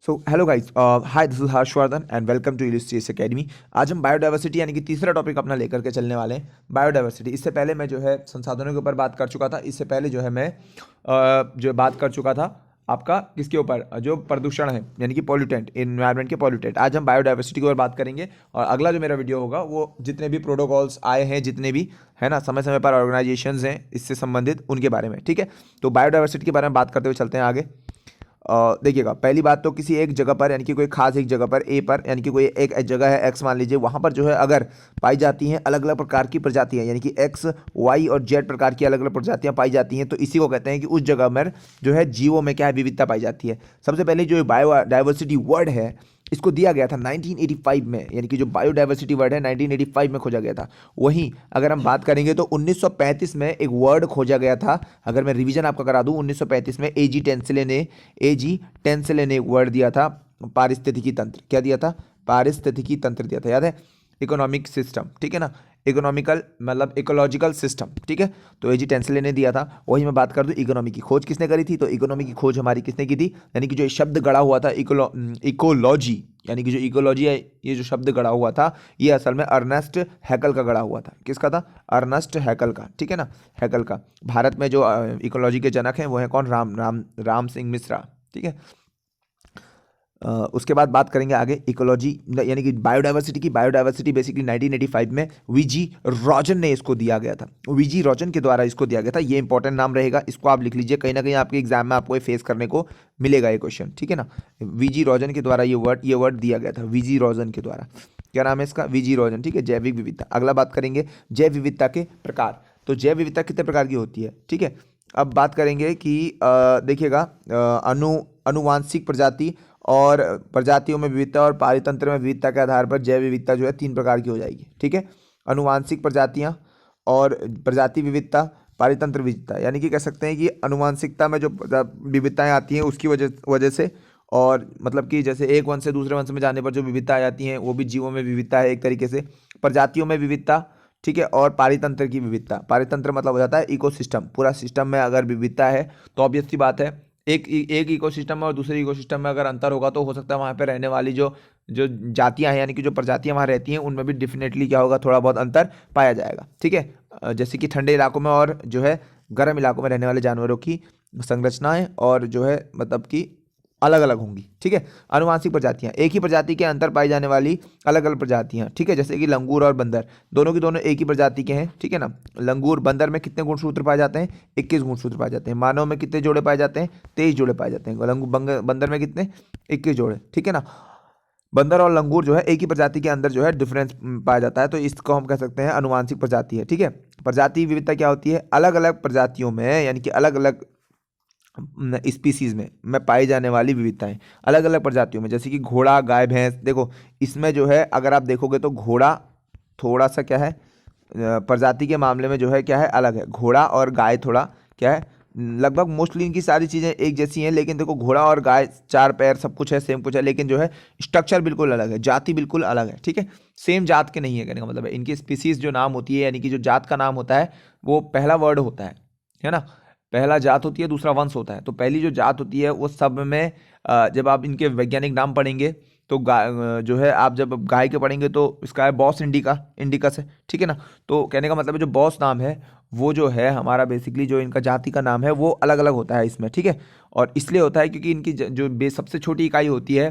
So hello guys, hi, this is Harshvardhan and welcome to illustrious academy. आज हम biodiversity यानी कि तीसरा टॉपिक अपना लेकर के चलने वाले हैं, बायोडाइवर्सिटी। इससे पहले मैं जो है संसाधनों के ऊपर बात कर चुका था। इससे पहले जो है मैं जो बात कर चुका था आपका किसके ऊपर, जो प्रदूषण है यानी कि पॉल्यूटेंट, इन्वायरमेंट के पॉल्यूटेंट। आज हम बायोडाइवर्सिटी के ऊपर बात करेंगे और अगला जो मेरा वीडियो होगा वो जितने भी प्रोटोकॉल्स आए हैं, जितने भी है ना समय समय पर ऑर्गेनाइजेशंस हैं इससे संबंधित, उनके बारे में। ठीक है, तो बायोडाइवर्सिटी के बारे में बात करते हुए चलते हैं आगे। देखिएगा, पहली बात तो किसी एक जगह पर यानी कि कोई खास एक जगह पर ए पर यानी कि कोई एक जगह है एक्स मान लीजिए, वहाँ पर जो है अगर पाई जाती हैं अलग अलग प्रकार की प्रजातियाँ यानी कि एक्स वाई और जेड प्रकार की अलग अलग प्रजातियाँ पाई जाती हैं, तो इसी को कहते हैं कि उस जगह में जो है जीवों में क्या है, विविधता पाई जाती है। सबसे पहले जो बायोडाइवर्सिटी वर्ड है इसको दिया गया था 1985 में, यानी कि जो बायोडाइवर्सिटी वर्ड है 1985 में खोजा गया था। वहीं अगर हम बात करेंगे तो 1935 में एक वर्ड खोजा गया था। अगर मैं रिवीजन आपका करा दूं, 1935 में एजी टेंसले ने एक वर्ड दिया था, पारिस्थितिकी तंत्र। क्या दिया था? पारिस्थितिकी तंत्र दिया था, याद है? इकोनॉमिक सिस्टम, ठीक है ना, इकोनॉमिकल मतलब इकोलॉजिकल सिस्टम, ठीक है। तो एजी टेंसले ने दिया था। वही मैं बात कर दूं, इकोनॉमी की खोज किसने करी थी, तो इकोनॉमी की खोज हमारी किसने की थी, यानी कि जो शब्द गढ़ा हुआ था इकोलॉजी, यानी कि जो इकोलॉजी है, ये जो शब्द गढ़ा हुआ था ये असल में अर्नेस्ट हैकल का गढ़ा हुआ था। किसका था? अर्नेस्ट हैकल का, ठीक है ना, हैकल का। भारत में जो इकोलॉजी के जनक हैं वो है कौन? राम सिंह मिश्रा, ठीक है। उसके बाद बात करेंगे आगे इकोलॉजी यानी कि बायोडाइवर्सिटी की। बायोडाइवर्सिटी बेसिकली 1985 में वीजी रॉजन ने इसको दिया गया था, वीजी रॉजन के द्वारा इसको दिया गया था। ये इंपॉर्टेंट नाम रहेगा, इसको आप लिख लीजिए, कहीं ना कहीं आपके एग्जाम में आपको फेस करने को मिलेगा ये क्वेश्चन, ठीक है ना। वीजी रॉजन के द्वारा ये वर्ड दिया गया था, वीजी रॉजन के द्वारा। क्या नाम है इसका? वीजी रॉजन, ठीक है। जैविक विविधता। अगला बात करेंगे जैव विविधता के प्रकार। तो जैव विविधता कितने प्रकार की होती है, ठीक है। अब बात करेंगे कि देखिएगा, अनुवांशिक प्रजाति और प्रजातियों में विविधता और पारितंत्र में विविधता के आधार पर जैव विविधता जो है 3 प्रकार की हो जाएगी, ठीक है। अनुवांशिक प्रजातियां और प्रजाति विविधता, पारितंत्र विविधता, यानी कि कह सकते हैं कि अनुवांशिकता में जो विविधताएं आती हैं उसकी वजह से, और मतलब कि जैसे एक वंश से दूसरे वंश में जाने पर जो विविधता आ जाती हैं वो भी जीवों में विविधता है एक तरीके से। प्रजातियों में विविधता, ठीक है, और पारितंत्र की विविधता। पारितंत्र मतलब हो जाता है इकोसिस्टम। पूरा सिस्टम में अगर विविधता है तो ऑब्वियस सी बात है, एक इकोसिस्टम में और दूसरे इकोसिस्टम में अगर अंतर होगा तो हो सकता है वहाँ पे रहने वाली जो जो जातियाँ हैं यानी कि जो प्रजातियाँ वहाँ रहती हैं उनमें भी डेफिनेटली क्या होगा, थोड़ा बहुत अंतर पाया जाएगा, ठीक है। जैसे कि ठंडे इलाकों में और जो है गर्म इलाकों में रहने वाले जानवरों की संरचनाएं और जो है मतलब कि अलग अलग होंगी, ठीक है। अनुवांशिक प्रजातियां, एक ही प्रजाति के अंतर पाई जाने वाली अलग अलग प्रजातियां, ठीक है। जैसे कि लंगूर और बंदर, दोनों की दोनों एक ही प्रजाति के हैं, ठीक है ना। लंगूर बंदर में कितने गुणसूत्र पाए जाते हैं? 21 गुणसूत्र पाए जाते हैं। मानव में कितने जोड़े पाए जाते हैं? 23 जोड़े पाए जाते हैं। बंदर में कितने? 21 जोड़े, ठीक है ना। बंदर और लंगूर जो है एक ही प्रजाति के अंदर जो है डिफरेंस पाया जाता है, तो इसको हम कह सकते हैं अनुवांशिक प्रजाति है, ठीक है। प्रजाति विविधता क्या होती है? अलग अलग प्रजातियों में यानी कि अलग अलग स्पीसीज में पाई जाने वाली विविधताएं अलग अलग प्रजातियों में। जैसे कि घोड़ा, गाय, भैंस, देखो इसमें जो है अगर आप देखोगे तो घोड़ा थोड़ा सा क्या है, प्रजाति के मामले में जो है क्या है, अलग है। घोड़ा और गाय थोड़ा क्या है, लगभग मोस्टली इनकी सारी चीज़ें एक जैसी हैं, लेकिन देखो घोड़ा और गाय 4 पैर सब कुछ है, सेम कुछ है, लेकिन जो है स्ट्रक्चर बिल्कुल अलग है, जाति बिल्कुल अलग है, ठीक है। सेम जात के नहीं है, कहने का मतलब है इनकी स्पीसीज जो नाम होती है यानी कि जो जात का नाम होता है वो पहला वर्ड होता है ना। पहला जात होती है, दूसरा वंश होता है। तो पहली जो जात होती है वो सब में जब आप इनके वैज्ञानिक नाम पढ़ेंगे तो जो है आप जब गाय के पढ़ेंगे तो इसका है बॉस इंडिकस है, ठीक है ना। तो कहने का मतलब है जो बॉस नाम है वो जो है हमारा बेसिकली जो इनका जाति का नाम है वो अलग अलग होता है इसमें, ठीक है। और इसलिए होता है क्योंकि इनकी जो सबसे छोटी इकाई होती है,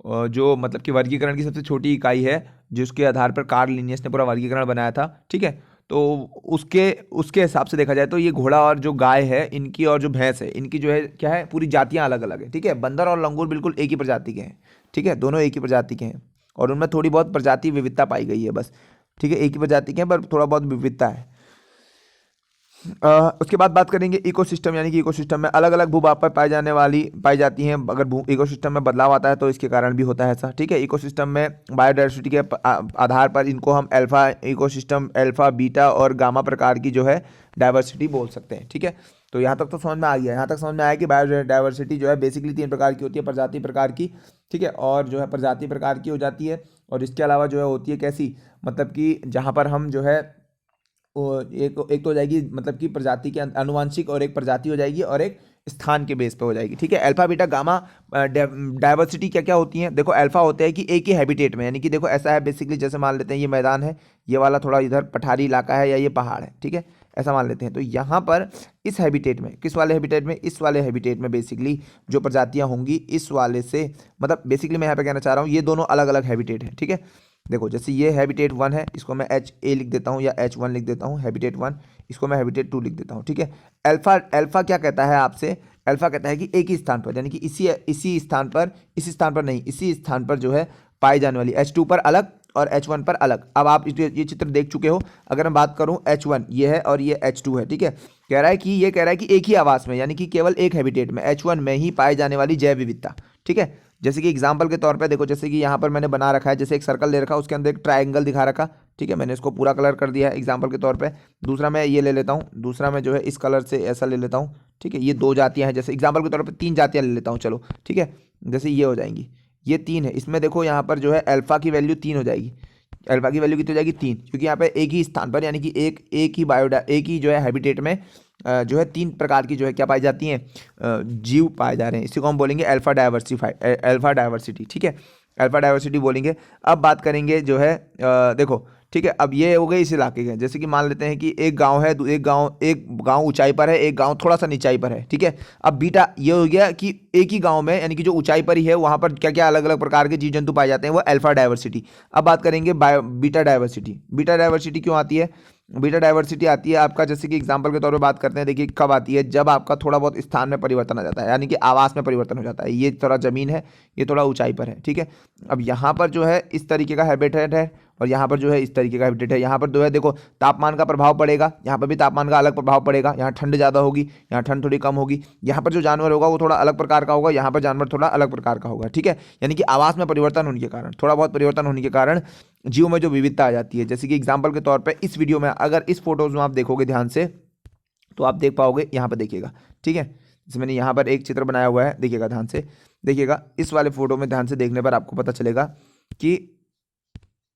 जो मतलब कि वर्गीकरण की सबसे छोटी इकाई है, जिसके आधार पर कार्ल लिनियस ने पूरा वर्गीकरण बनाया था, ठीक है। तो उसके उसके हिसाब से देखा जाए तो ये घोड़ा और जो गाय है इनकी और जो भैंस है इनकी जो है क्या है, पूरी जातियां अलग अलग है, ठीक है। बंदर और लंगूर बिल्कुल एक ही प्रजाति के हैं, ठीक है, दोनों एक ही प्रजाति के हैं और उनमें थोड़ी बहुत प्रजाति विविधता पाई गई है बस, ठीक है। एक ही प्रजाति के हैं पर थोड़ा बहुत विविधता है। उसके बाद बात करेंगे इकोसिस्टम, यानी कि इकोसिस्टम में अलग अलग भूभाग पर पाई जाती हैं। अगर इकोसिस्टम में बदलाव आता है तो इसके कारण भी होता है ऐसा, ठीक है। इकोसिस्टम में बायोडाइवर्सिटी के आधार पर इनको हम अल्फा इकोसिस्टम, अल्फा, बीटा और गामा प्रकार की जो है डाइवर्सिटी बोल सकते हैं, ठीक है। तो यहाँ तक तो समझ में आ गया, यहाँ तक समझ में आया कि बायोडाइवर्सिटी जो है बेसिकली 3 प्रकार की होती है, प्रजाति प्रकार की, ठीक है। और जो है प्रजाति प्रकार की हो जाती है और इसके अलावा जो है होती है कैसी, मतलब कि जहाँ पर हम जो है एक एक तो हो जाएगी मतलब कि प्रजाति के अनुवांशिक, और एक प्रजाति हो जाएगी और एक स्थान के बेस पे हो जाएगी। ठीक है, अल्फा बीटा गामा डायवर्सिटी क्या क्या होती है, देखो अल्फा होते हैं कि एक ही हैबिटेट में, यानी कि देखो ऐसा है बेसिकली, जैसे मान लेते हैं ये मैदान है, ये वाला थोड़ा इधर पठारी इलाका है या ये पहाड़ है, ठीक है, ऐसा मान लेते हैं। तो यहाँ पर इस हैबिटेट में, किस वाले हैबिटेट में, इस वाले हैबिटेट में बेसिकली जो प्रजातियाँ होंगी इस वाले से, मतलब बेसिकली मैं यहाँ पे कहना चाह रहा हूँ ये दोनों अलग अलग हैबिटेट है। ठीक है, देखो जैसे ये हैबिटेट 1 है, इसको मैं HA लिख देता हूँ या H1 लिख देता हूँ, हैबिटेट 1, इसको मैं हैबिटेट 2 लिख देता हूँ। ठीक है, अल्फा अल्फा क्या कहता है आपसे, अल्फा कहता है कि एक ही स्थान पर, यानी कि इसी स्थान पर, इसी स्थान पर नहीं, इसी स्थान पर जो है पाई जाने वाली H2 पर अलग और H1 पर अलग। अब आप ये चित्र देख चुके हो, अगर मैं बात करूं H1 ये है और ये H2 है। ठीक है, कह रहा है कि ये कह रहा है कि एक ही आवास में, यानी कि केवल एक हैबिटेट में H1 में ही पाई जाने वाली जैव विविधता। ठीक है, जैसे कि एग्जाम्पल के तौर पे देखो, जैसे कि यहाँ पर मैंने बना रखा है, जैसे एक सर्कल ले रखा है, उसके अंदर एक ट्राइंगल दिखा रखा। ठीक है, मैंने इसको पूरा कलर कर दिया है एग्जाम्पल के तौर पे। दूसरा मैं ये ले लेता हूँ, दूसरा मैं जो है इस कलर से ऐसा ले लेता हूँ। ठीक है, ये 2 जातियाँ हैं, जैसे एग्जाम्पल के तौर पर 3 जातियाँ ले लेता हूँ, चलो। ठीक है, जैसे ये हो जाएंगी, ये 3 है, इसमें देखो यहाँ पर जो है अल्फा की वैल्यू 3 हो जाएगी। अल्फा की वैल्यू कितनी हो जाएगी 3, क्योंकि यहाँ पे एक ही स्थान पर, यानी कि एक ही जो है हैबिटेट में जो है 3 प्रकार की जो है क्या पाई जाती हैं, जीव पाए जा रहे हैं। इसी को हम बोलेंगे अल्फा डायवर्सिटी। ठीक है, अल्फा डायवर्सिटी बोलेंगे। अब बात करेंगे जो है देखो, ठीक है, अब ये हो गए इस इलाके के, जैसे कि मान लेते हैं कि एक गांव है, एक गांव ऊंचाई पर है, एक गांव थोड़ा सा नीचाई पर है। ठीक है, अब बीटा ये हो गया कि एक ही गांव में, यानी कि जो ऊंचाई पर ही है वहां पर क्या क्या अलग अलग प्रकार के जीव जंतु पाए जाते हैं, वो अल्फा डायवर्सिटी। अब बात करेंगे बीटा डायवर्सिटी। बीटा डायवर्सिटी क्यों आती है, बीटा डायवर्सिटी आती है आपका, जैसे कि एग्जांपल के तौर पे बात करते हैं, देखिए कब आती है, जब आपका थोड़ा बहुत स्थान में परिवर्तन आ जाता है, यानी कि आवास में परिवर्तन हो जाता है। ये थोड़ा जमीन है, ये थोड़ा ऊंचाई पर है। ठीक है, अब यहाँ पर जो है इस तरीके का हैबिटेट है और यहाँ पर जो है इस तरीके का हैबिटेट है। यहाँ पर जो है देखो तापमान का प्रभाव पड़ेगा, यहाँ पर भी तापमान का अलग प्रभाव पड़ेगा, यहाँ ठंड ज़्यादा होगी, यहाँ ठंड थोड़ी कम होगी। यहाँ पर जो जानवर होगा वो थोड़ा अलग प्रकार का होगा, यहाँ पर जानवर थोड़ा अलग प्रकार का होगा। ठीक है, यानी कि आवास में परिवर्तन होने के कारण, थोड़ा बहुत परिवर्तन होने के कारण जीव में जो विविधता आ जाती है। जैसे कि एग्जाम्पल के तौर पर इस वीडियो में, अगर इस फोटोज में आप देखोगे ध्यान से तो आप देख पाओगे, यहाँ पर देखिएगा। ठीक है, जैसे मैंने यहाँ पर एक चित्र बनाया हुआ है, देखिएगा ध्यान से, देखिएगा इस वाले फोटो में ध्यान से देखने पर आपको पता चलेगा कि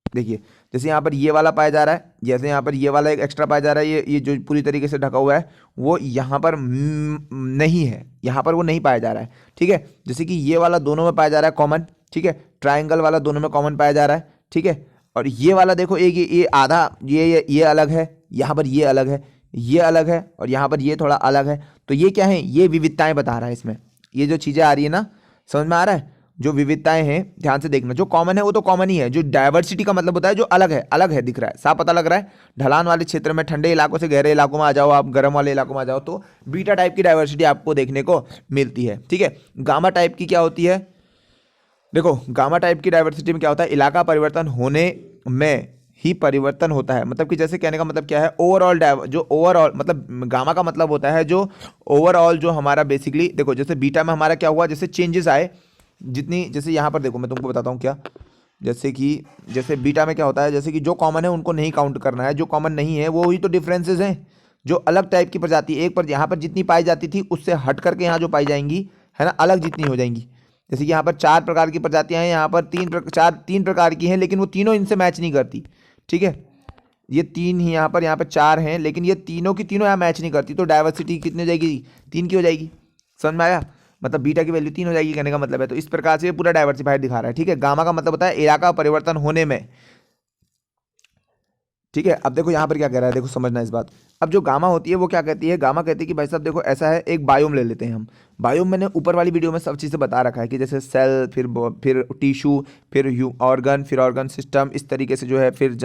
देखिए जैसे यहाँ पर ये वाला पाया जा रहा है, जैसे यहाँ पर ये वाला एक एक्स्ट्रा पाया जा रहा है, ये जो पूरी तरीके से ढका हुआ है वो यहाँ पर नहीं है, यहाँ पर वो नहीं पाया जा रहा है। ठीक है, जैसे कि ये वाला दोनों में पाया जा रहा है कॉमन। ठीक है, ट्राइंगल वाला दोनों में कॉमन पाया जा रहा है। ठीक है, और ये वाला देखो एक ये आधा, ये अलग है, यहाँ पर ये अलग है, ये अलग है और यहाँ पर ये थोड़ा अलग है। तो ये क्या है, ये विविधताएं बता रहा है इसमें, ये जो चीज़ें आ रही है ना, समझ में आ रहा है, जो विविधताएं हैं ध्यान से देखना। जो कॉमन है वो तो कॉमन ही है, जो डायवर्सिटी का मतलब होता है जो अलग है दिख रहा है, साफ पता लग रहा है। ढलान वाले क्षेत्र में, ठंडे इलाकों से गहरे इलाकों में आ जाओ, आप गर्म वाले इलाकों में आ जाओ तो बीटा टाइप की डायवर्सिटी आपको देखने को मिलती है। ठीक है, गामा टाइप की क्या होती है, देखो गामा टाइप की डायवर्सिटी में क्या होता है, इलाका परिवर्तन होने में ही परिवर्तन होता है। मतलब कि जैसे कहने का मतलब क्या है, ओवरऑल मतलब गामा का मतलब होता है जो ओवरऑल जो हमारा बेसिकली, देखो जैसे बीटा में हमारा क्या हुआ, जैसे चेंजेस आए जितनी, जैसे यहाँ पर देखो मैं तुमको बताता हूँ क्या, जैसे बीटा में क्या होता है, जैसे कि जो कॉमन है उनको नहीं काउंट करना है, जो कॉमन नहीं है वो ही तो डिफरेंसेस हैं। जो अलग टाइप की प्रजाति एक पर यहाँ पर जितनी पाई जाती थी उससे हट करके यहाँ जो पाई जाएंगी है ना, अलग जितनी हो जाएंगी। जैसे कि यहाँ पर 4 प्रकार की प्रजातियाँ हैं, यहाँ पर 3 प्रकार की हैं, लेकिन वो तीनों इनसे मैच नहीं करती। ठीक है, ये 3 ही यहाँ पर 4 हैं, लेकिन ये तीनों की तीनों यहाँ मैच नहीं करती, तो डायवर्सिटी कितनी हो जाएगी, 3 की हो जाएगी। समझ में आया, मतलब बीटा की वैल्यू 3 हो जाएगी कहने का मतलब है। तो इस प्रकार से ये पूरा डाइवर्सिफाइड दिखा रहा है। ठीक है, गामा का मतलब होता है इलाका परिवर्तन होने में। ठीक है, अब देखो यहाँ पर क्या कह रहा है, देखो समझना इस बात। अब जो गामा होती है वो क्या कहती है, गामा कहती है कि भाई साहब देखो ऐसा है, एक बायोम ले लेते हैं हम। बायोम मैंने ऊपर वाली वीडियो में सब चीज़ें बता रखा है कि जैसे सेल, फिर टिश्यू, फिर ऑर्गन, फिर ऑर्गन सिस्टम, इस तरीके से जो है फिर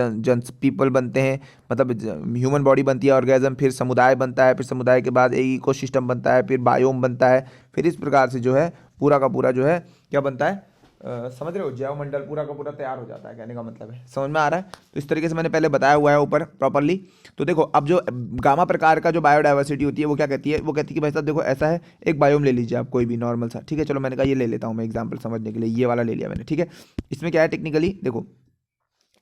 पीपल बनते हैं, मतलब ह्यूमन बॉडी बनती है, ऑर्गेजम, फिर समुदाय बनता है, फिर समुदाय के बाद एक इकोसिस्टम बनता है, फिर बायोम बनता है, फिर इस प्रकार से जो है पूरा का पूरा जो है क्या बनता है, समझ रहे हो, जैव मंडल पूरा का पूरा तैयार हो जाता है कहने का मतलब है। समझ में आ रहा है, तो इस तरीके से मैंने पहले बताया हुआ है ऊपर प्रॉपरली। तो देखो अब जो गामा प्रकार का जो बायोडाइवर्सिटी होती है वो क्या कहती है, वो कहती है कि भाई साहब देखो ऐसा है, एक बायोम ले लीजिए आप कोई भी नॉर्मल सा। ठीक है, चलो मैंने कहा ये ले लेता हूँ मैं एग्जाम्पल समझने के लिए, ये वाला ले लिया मैंने। ठीक है, इसमें क्या है टेक्निकली, देखो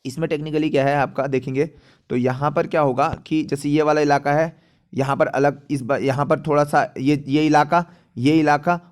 इसमें टेक्निकली क्या है आपका देखेंगे तो यहाँ पर क्या होगा कि जैसे ये वाला इलाका है, यहाँ पर अलग, यहाँ पर थोड़ा सा ये इलाका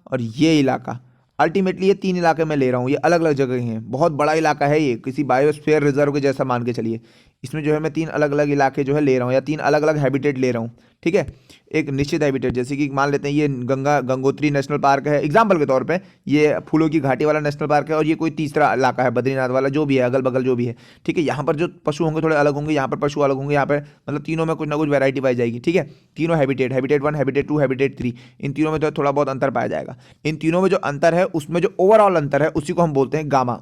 और ये इलाका, अल्टीमेटली ये 3 इलाके मैं ले रहा हूँ, ये अलग अलग जगह हैं, बहुत बड़ा इलाका है ये, किसी बायोस्फीयर रिजर्व के जैसा मान के चलिए। इसमें जो है मैं 3 अलग अलग इलाके जो है ले रहा हूँ या 3 अलग अलग हैबिटेट ले रहा हूँ, ठीक है। एक निश्चित हैबिटेट, जैसे कि मान लेते हैं ये गंगोत्री नेशनल पार्क है एग्जाम्पल के तौर पे, ये फूलों की घाटी वाला नेशनल पार्क है, और ये कोई तीसरा इलाका है बद्रीनाथ वाला, जो भी है अगल बगल जो भी है, ठीक है। यहाँ पर जो पशु होंगे थोड़े अलग होंगे, यहाँ पर पशु अलग होंगे, यहाँ पर मतलब तीनों में कुछ ना कुछ वैरायटी पाई जाएगी, ठीक है। तीनों हैबिटेट, हैबिटेट 1, हैबिटेट 2, हैबिटेट 3, इन तीनों में जो थोड़ा बहुत अंतर पाया जाएगा। इन तीनों में जो अंतर है उसमें जो ओवरऑल अंतर है उसी को हम बोलते हैं गामा।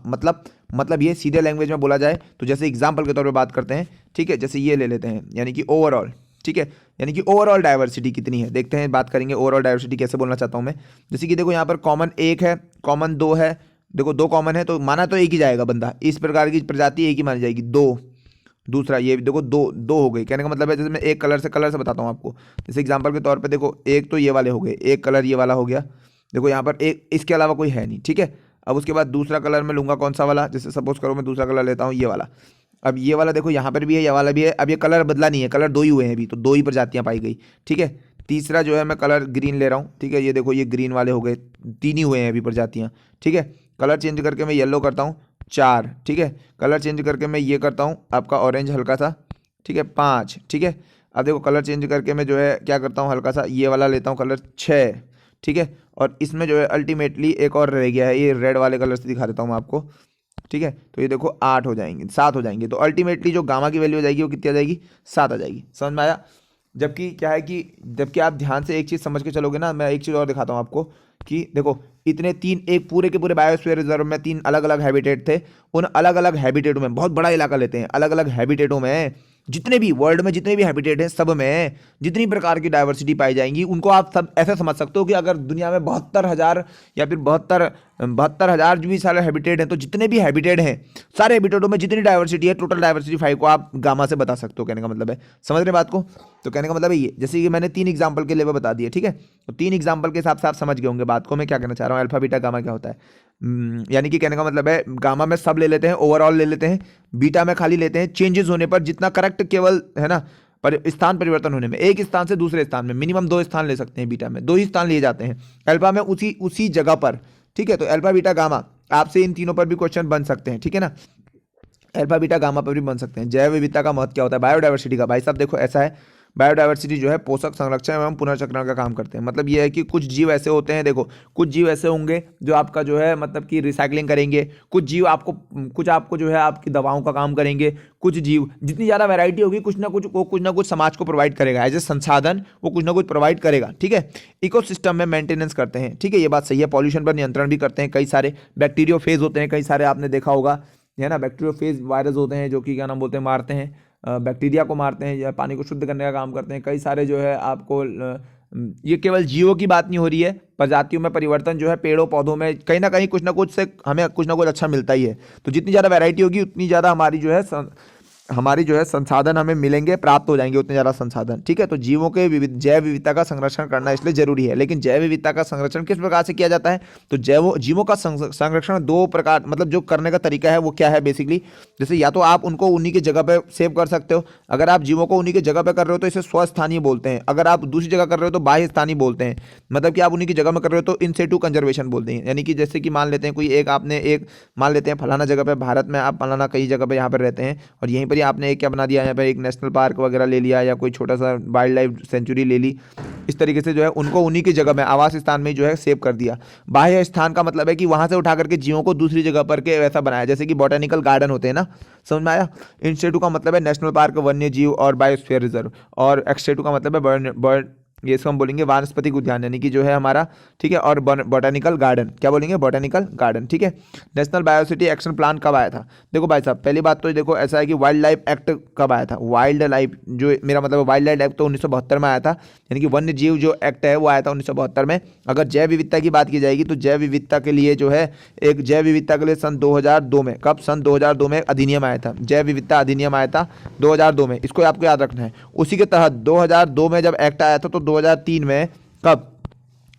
मतलब ये सीधे लैंग्वेज में बोला जाए तो जैसे एग्जाम्पल के तौर पर बात करते हैं, ठीक है, जैसे ये ले लेते हैं, यानी कि ओवरऑल, ठीक है, यानी कि ओवरऑल डाइवर्सिटी कितनी है, देखते हैं, बात करेंगे ओवरऑल डाइवर्सिटी कैसे बोलना चाहता हूं मैं। जैसे कि देखो यहाँ पर कॉमन 1 है, कॉमन 2 है, देखो 2 कॉमन है तो माना तो एक ही जाएगा बंदा, इस प्रकार की प्रजाति एक ही मानी जाएगी। 2, दूसरा ये देखो 2 हो गई, कहने का मतलब है जैसे मैं एक कलर से बताता हूँ आपको, जैसे एग्जाम्पल के तौर पर देखो एक तो ये वाले हो गए, एक कलर ये वाला हो गया, देखो यहाँ पर एक, इसके अलावा कोई है नहीं, ठीक है। अब उसके बाद दूसरा कलर मैं लूंगा कौन सा वाला, जैसे सपोज करो मैं दूसरा कलर लेता हूँ ये वाला। अब ये वाला देखो यहाँ पर भी है, ये वाला भी है, अब ये कलर बदला नहीं है, कलर 2 ही हुए हैं अभी, तो 2 ही प्रजातियाँ पाई गई, ठीक है। तीसरा जो है मैं कलर ग्रीन ले रहा हूँ, ठीक है, ये देखो ये ग्रीन वाले हो गए, 3 ही हुए हैं अभी प्रजातियाँ, ठीक है। कलर चेंज करके मैं येलो करता हूँ, 4, ठीक है। कलर चेंज करके मैं ये करता हूँ आपका ऑरेंज हल्का सा, ठीक है, 5, ठीक है। अब देखो कलर चेंज करके मैं जो है क्या करता हूँ, हल्का सा ये वाला लेता हूँ कलर 6, ठीक है। और इसमें जो है अल्टीमेटली एक और रह गया है, ये रेड वाले कलर से दिखा देता हूँ मैं आपको, ठीक है। तो ये देखो 8 हो जाएंगे, 7 हो जाएंगे, तो अल्टीमेटली जो गामा की वैल्यू हो जाएगी वो कितनी आ जाएगी, 7 आ जाएगी। समझ में आया। जबकि क्या है कि जबकि आप ध्यान से एक चीज़ समझ के चलोगे ना, मैं एक चीज़ और दिखाता हूँ आपको कि देखो इतने 3, एक पूरे के पूरे बायोस्फीयर रिजर्व में 3 अलग अलग हैबिटेट थे, उन अलग अलग हैबिटेटों में, बहुत बड़ा इलाका लेते हैं, अलग अलग हैबिटेटों में जितने भी वर्ल्ड में जितने भी हैबिटेट हैं सब में जितनी प्रकार की डाइवर्सिटी पाई जाएंगी, उनको आप सब ऐसे समझ सकते हो कि अगर दुनिया में 72,000 या फिर 72,000 जो भी सारे हैबिटेट हैं, तो जितने भी हैबिटेट हैं सारे हैबिटेटों में जितनी डाइवर्सिटी है, टोटल डाइवर्सिटी 5 को आप गामा से बता सकते हो, कहने का मतलब है। समझ रहे बात को। तो कहने का मतलब है ये, जैसे कि मैंने 3 एग्जाम्पल के लिए बता दिए, ठीक है। तो 3 एग्जाम्पल के हिसाब से आप समझ गए होंगे बात को, मैं क्या कहना चाह रहा हूँ, अल्फा बीटा गामा क्या होता है। यानी कि कहने का मतलब है गामा में सब ले लेते हैं, ओवरऑल ले लेते हैं, बीटा में खाली लेते हैं चेंजेस होने पर, जितना करेक्ट केवल है ना, पर स्थान परिवर्तन होने में, एक स्थान से दूसरे स्थान में मिनिमम 2 स्थान ले सकते हैं, बीटा में 2 ही स्थान लिए जाते हैं, अल्फा में उसी जगह पर, ठीक है। तो अल्फा बीटा गामा आपसे इन तीनों पर भी क्वेश्चन बन सकते हैं, ठीक है ना, अल्फा बीटा गामा पर भी बन सकते हैं। जैव विविधता का महत्व क्या होता है, बायोडाइवर्सिटी का, भाई साहब देखो ऐसा है, बायोडाइवर्सिटी जो है पोषक संरक्षण एवं पुनर्चक्रण का काम करते हैं। मतलब ये है कि कुछ जीव ऐसे होते हैं, देखो कुछ जीव ऐसे होंगे जो आपका जो है मतलब कि रिसाइकलिंग करेंगे, कुछ आपको जो है आपकी दवाओं का काम करेंगे, कुछ जीव, जितनी ज़्यादा वैरायटी होगी कुछ ना कुछ समाज को प्रोवाइड करेगा, एज ए संसाधन वो कुछ ना कुछ प्रोवाइड करेगा, ठीक है। इकोसिस्टम में मेंटेनेंस करते हैं, ठीक है, ये बात सही है। पॉल्यूशन पर नियंत्रण भी करते हैं, कई सारे बैक्टीरियोफेज होते हैं, कई सारे आपने देखा होगा है ना, बैक्टीरियोफेज वायरस होते हैं जो कि क्या नाम बोलते हैं, मारते हैं, बैक्टीरिया को मारते हैं या पानी को शुद्ध करने का काम करते हैं। कई सारे जो है आपको ये केवल जीवों की बात नहीं हो रही है, प्रजातियों में परिवर्तन जो है, पेड़ों पौधों में कहीं ना कहीं कुछ ना कुछ से हमें कुछ ना कुछ अच्छा मिलता ही है। तो जितनी ज़्यादा वैरायटी होगी उतनी ज़्यादा हमारी जो है संसाधन हमें मिलेंगे, प्राप्त हो जाएंगे उतने ज़्यादा संसाधन, ठीक है। तो जीवों के जैव विविधता का संरक्षण करना इसलिए जरूरी है। लेकिन जैव विविधता का संरक्षण किस प्रकार से किया जाता है, तो जीवों का संरक्षण 2 प्रकार, मतलब जो करने का तरीका है वो क्या है बेसिकली, जैसे या तो आप उनको उन्हीं की जगह पे सेव कर सकते हो, अगर आप जीवों को उन्हीं की जगह पे कर रहे हो तो इसे स्वस्थानीय बोलते हैं, अगर आप दूसरी जगह कर रहे हो तो बाह्य स्थानीय बोलते हैं, मतलब कि आप उन्हीं की जगह में कर रहे हो तो इन सिटू कंजर्वेशन बोलते हैं। यानी कि जैसे कि मान लेते हैं कोई एक मान लेते हैं फलाना जगह पे, भारत में आप फलाना कई जगह पे यहाँ पर रहते हैं और यहीं पर ही आपने एक क्या बना दिया, यहाँ पे एक नेशनल पार्क वगैरह ले लिया या कोई छोटा सा वाइल्ड लाइफ सेंचुरी ले ली, इस तरीके से जो है उनको उन्हीं की जगह में आवास स्थान में जो है सेव कर दिया। बाह्य स्थान का मतलब है कि वहां से उठा करके जीवों को दूसरी जगह पर के वैसा बनाया, जैसे कि बॉटेनिकल गार्डन होते हैं ना, समझ में आया। इंस्टीट्यूट का मतलब है नेशनल पार्क, वन्य जीव और बायोस्फीयर रिजर्व, और एक्सटेटू का मतलब है बर्ड, ये इसको हम बोलेंगे वानस्पतिक उद्यान, यानी कि जो है हमारा, ठीक है। और बॉटेनिकल गार्डन क्या बोलेंगे, बॉटेनिकल गार्डन, ठीक है। नेशनल बायोसिटी एक्शन प्लान कब आया था, देखो भाई साहब पहली बात तो देखो ऐसा है कि वाइल्ड लाइफ एक्ट कब आया था, वाइल्ड लाइफ जो मेरा मतलब वाइल्ड लाइफ एक्ट तो 1972 में आया था, यानी कि वन्य जीव जो एक्ट है वो आया था 1972 में। अगर जैव विविधता की बात की जाएगी तो जैव विविधता के लिए जो है एक जैव विविधता के लिए सन 2002 में, कब, सन 2002 में अधिनियम आया था, जैव विविधता अधिनियम आया था 2002 में, इसको आपको याद रखना है। उसी के तहत 2002 में जब एक्ट आया था तो 2003 में, कब,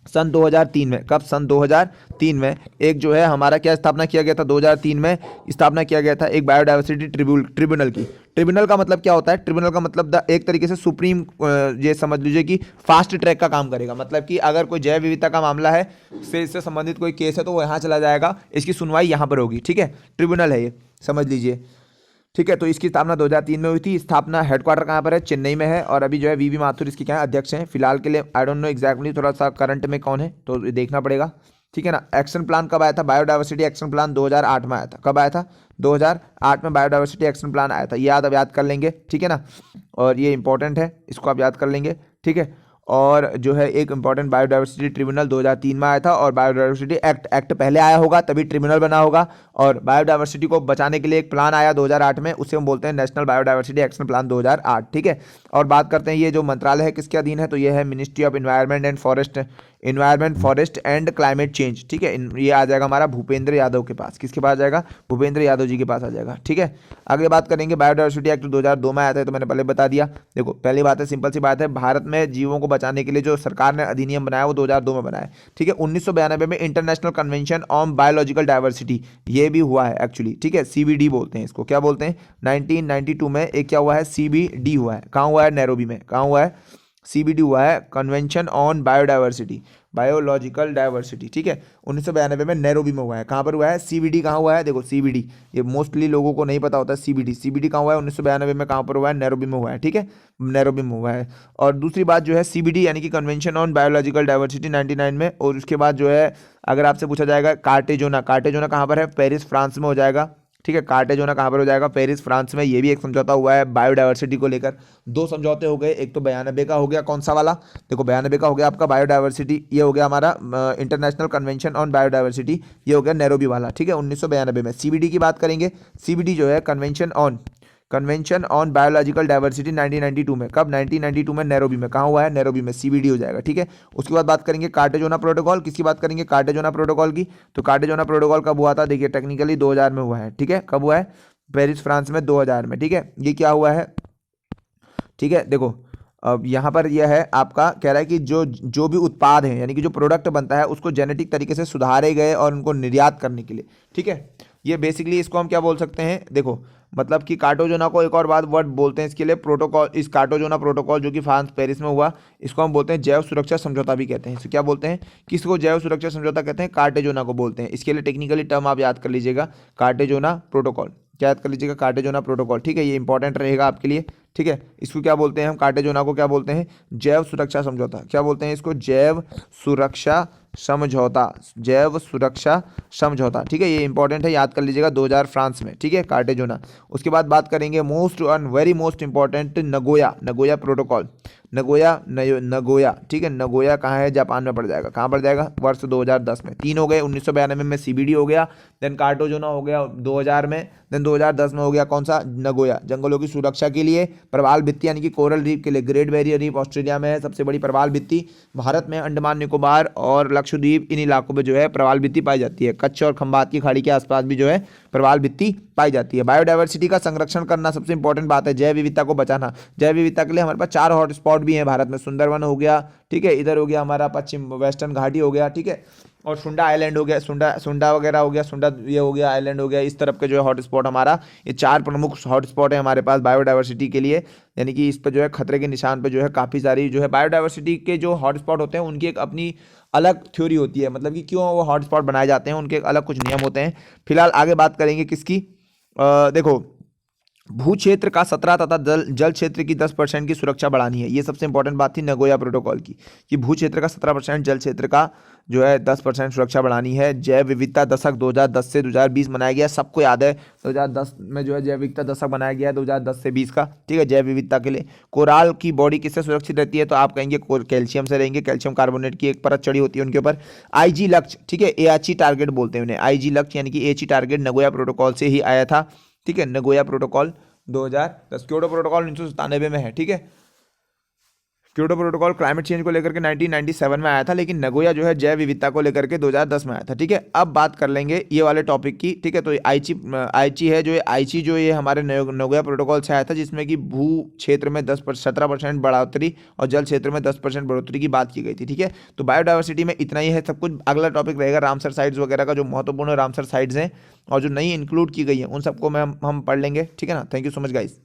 सन 2003 में, कब, सन 2003 में एक जो है हमारा क्या स्थापना किया गया था, 2003 में स्थापना किया गया था एक बायोडाइवर्सिटी ट्रिब्यूनल की। ट्रिब्यूनल का मतलब क्या होता है, ट्रिब्यूनल का मतलब एक तरीके से सुप्रीम, ये समझ लीजिए कि फास्ट ट्रैक का काम करेगा, मतलब कि अगर कोई जैव विविधता का मामला है से इससे संबंधित कोई केस है तो वो यहाँ चला जाएगा, इसकी सुनवाई यहाँ पर होगी, ठीक है। ट्रिब्यूनल है ये, समझ लीजिए, ठीक है। तो इसकी स्थापना 2003 में हुई थी। स्थापना हेडक्वार्टर कहाँ पर है? चेन्नई में है। और अभी जो है वीवी माथुर इसके क्या है? अध्यक्ष हैं फिलहाल के लिए। आई डोंट नो एग्जैक्टली, थोड़ा सा करंट में कौन है तो देखना पड़ेगा, ठीक है ना। एक्शन प्लान कब आया था? बायोडायवर्सिटी एक्शन प्लान 2008 में आया था। कब आया था? 2008 में बायोडायवर्सिटी एक्शन प्लान आया था। ये याद कर लेंगे, ठीक है ना। और ये इंपॉर्टेंट है, इसको आप याद कर लेंगे, ठीक है। और जो है एक इंपॉर्टेंट बायोडायवर्सिटी ट्रिब्यूनल 2003 में आया था। और बायोडायवर्सिटी एक्ट पहले आया होगा तभी ट्रिब्यूनल बना होगा। और बायोडायवर्सिटी को बचाने के लिए एक प्लान आया 2008 में, उसे हम बोलते हैं नेशनल बायोडायवर्सिटी एक्शन प्लान 2008, ठीक है। और बात करते हैं ये जो मंत्रालय है किसके अधीन है, तो ये है ministry of environment forest and climate change, ठीक है। ये आ जाएगा हमारा भूपेंद्र यादव के पास। किसके पास जाएगा? भूपेंद्र यादव जी के पास आ जाएगा, ठीक है। आगे बात करेंगे, बायोडायवर्सिटी एक्ट 2002 में आया था, तो मैंने पहले बता दिया। देखो पहली बात है, सिंपल सी बात है, भारत में जीवों को बचाने के लिए जो सरकार ने अधिनियम बनाया वो 2002 में बनाया, ठीक है। 1992 में international convention on biological diversity ये भी हुआ है एक्चुअली, ठीक है। सीबीडी बोलते हैं इसको, क्या बोलते हैं? 1992 में एक क्या हुआ है? सीबीडी हुआ है। कहाँ हुआ है? नैरोबी में। कहाँ हुआ है? सीबीडी हुआ है, convention on biodiversity, biological diversity, ठीक है। 1992 में नैरोबी में हुआ है। कहाँ पर हुआ है? सीबीडी कहाँ हुआ है? देखो सीबीडी, ये मोस्टली लोगों को नहीं पता होता है। सीबीडी कहाँ हुआ है? 1992 में। कहाँ पर हुआ है? नैरोबी में हुआ है, ठीक है। नैरोबी में हुआ है। और दूसरी बात जो है सीबीडी यानी कि कन्वेंशन ऑन बायोलॉजिकल डाइवर्सिटी 99 में। और उसके बाद जो है अगर आपसे पूछा जाएगा कार्टेजोना कहाँ पर है? पेरिस फ्रांस में हो जाएगा, ठीक है। कार्टेजोना कहाँ पर हो जाएगा? पेरिस फ्रांस में। ये भी एक समझौता हुआ है बायोडायवर्सिटी को लेकर। दो समझौते हो गए, एक तो 92 का हो गया, कौन सा वाला? देखो 92 का हो गया आपका बायोडायवर्सिटी, ये हो गया हमारा इंटरनेशनल कन्वेंशन ऑन बायोडायवर्सिटी, ये हो गया नैरोबी वाला, ठीक है, 1992 में। सीबीडी की बात करेंगे, सीबीडी जो है कन्वेंशन ऑन बायोलॉजिकल डाइवर्सिटी 1992 में। कब? 1992 में नैरोबी में। कहाँ हुआ है? नैरोबी में। सीबीडी हो जाएगा, ठीक है। उसके बाद बात करेंगे कार्टेजोना प्रोटोकॉल। किसकी बात करेंगे? कार्टेजोना प्रोटोकॉल की। तो कार्टेजोना प्रोटोकॉल कब हुआ था? देखिए टेक्निकली 2000 में हुआ है, ठीक है। कब हुआ है? पेरिस फ्रांस में 2000 में, ठीक है। ये क्या हुआ है? ठीक है, देखो अब यहाँ पर यह है आपका कह रहा है कि जो भी उत्पाद हैं यानी कि जो प्रोडक्ट बनता है उसको जेनेटिक तरीके से सुधारे गए और उनको निर्यात करने के लिए, ठीक है। ये बेसिकली इसको हम क्या बोल सकते हैं? देखो मतलब कि कार्टेजोना को एक और बात वर्ड बोलते हैं इसके लिए, प्रोटोकॉल। इस कार्टेजोना प्रोटोकॉल जो कि फ्रांस पेरिस में हुआ, इसको हम बोलते हैं जैव सुरक्षा समझौता भी कहते हैं। इसे क्या बोलते हैं? किसको जैव सुरक्षा समझौता कहते हैं? कार्टेजोना को बोलते हैं। इसके लिए टेक्निकली टर्म आप याद कर लीजिएगा, कार्टेजोना प्रोटोकॉल। क्या याद कर लीजिएगा? कार्टेजोना प्रोटोकॉल, ठीक है। ये इंपॉर्टेंट रहेगा आपके लिए, ठीक है। इसको क्या बोलते हैं हम? कार्टेजोना को क्या बोलते हैं? जैव सुरक्षा समझौता। क्या बोलते हैं इसको? जैव सुरक्षा समझौता, जैव सुरक्षा समझौता, ठीक है। ये इंपॉर्टेंट है, याद कर लीजिएगा, 2000 फ्रांस में, ठीक है, कार्टेजोना। उसके बाद बात करेंगे most and very most important, Nagoya protocol. Nagoya, ठीक है। नगोया कहाँ है? जापान में पड़ जाएगा। कहाँ पड़ जाएगा? वर्ष 2010 में। तीन हो गए, 1992 में सीबीडी हो गया, देन कार्टेजोना हो गया 2000 में, देन 2010 में हो गया कौन सा? नगोया। जंगलों की सुरक्षा के लिए, प्रवाल भित्ति यानी कि कोरल रीफ के लिए, ग्रेट बैरियर रीफ ऑस्ट्रेलिया में है सबसे बड़ी प्रवाल भित्ति। भारत में अंडमान निकोबार और लक्षद्वीप इन इलाकों में जो है प्रवाल भित्ति पाई जाती है। कच्छ और खंबात की खाड़ी के आसपास भी जो है प्रवाल भित्ति पाई जाती है। बायोडायवर्सिटी का संरक्षण करना सबसे इंपॉर्टेंट बात है, जैव विविधता को बचाना। जैव विविधता के लिए हमारे पास 4 हॉटस्पॉट भी हैं भारत में। सुंदरवन हो गया, ठीक है, इधर हो गया हमारा पश्चिम वेस्टर्न घाटी हो गया, ठीक है, और सुंडा आइलैंड हो गया, सुंडा वगैरह हो गया, सुंडा ये हो गया, आइलैंड हो गया। इस तरफ के जो है हॉटस्पॉट हमारा, ये 4 प्रमुख हॉटस्पॉट है हमारे पास बायोडायवर्सिटी के लिए। यानी कि इस पर जो है खतरे के निशान पे जो है काफ़ी सारी जो है बायोडायवर्सिटी के जो हॉटस्पॉट होते हैं उनकी एक अपनी अलग थ्योरी होती है, मतलब कि क्यों वो हॉटस्पॉट बनाए जाते हैं, उनके अलग कुछ नियम होते हैं। फिलहाल आगे बात करेंगे किसकी? देखो भू क्षेत्र का 17 तथा जल क्षेत्र की 10% की सुरक्षा बढ़ानी है। ये सबसे इंपॉर्टेंट बात थी नगोया प्रोटोकॉल की, कि भू क्षेत्र का 17%, जल क्षेत्र का जो है 10% सुरक्षा बढ़ानी है। जैव विविधता दशक 2010 से 2020 बनाया गया, सबको याद है 2010 में जो है जैव विविधता दशक बनाया गया है 2010 से 20 का, ठीक है, जैव विविधता के लिए। कोराल की बॉडी किससे सुरक्षित रहती है? तो आप कहेंगे कैल्शियम से रहेंगे, कैल्शियम कार्बोनेट की एक परत चढ़ी होती है उनके ऊपर। आईजी लक्ष्य, ठीक है, एएचई टारगेट बोलते हैं उन्हें, आईजी लक्ष्य यानी कि एएचई टारगेट नगोया प्रोटोकॉल से ही आया था, ठीक है। नगोया प्रोटोकॉल 2010, क्योटो प्रोटोकॉल 1997 में है, ठीक है। क्योटो प्रोटोकॉल क्लाइमेट चेंज को लेकर के 1997 में आया था, लेकिन नगोया जो है जैव विविधता को लेकर के 2010 में आया था, ठीक है। अब बात कर लेंगे ये वाले टॉपिक की, ठीक है। तो आईची है जो आईची जो ये हमारे नगोया प्रोटोकॉल से आया था, जिसमें कि भू क्षेत्र में 17% बढ़ोतरी और जल क्षेत्र में 10% बढ़ोतरी की बात की गई थी, ठीक है। तो बायोडायवर्सिटी में इतना ही है सब कुछ। अगला टॉपिक रहेगा रामसर साइट्स वगैरह का, जो महत्वपूर्ण रामसर साइट्स हैं और जो नई इंक्लूड की गई है उन सबको हम पढ़ लेंगे, ठीक है ना। Thank you so much guys.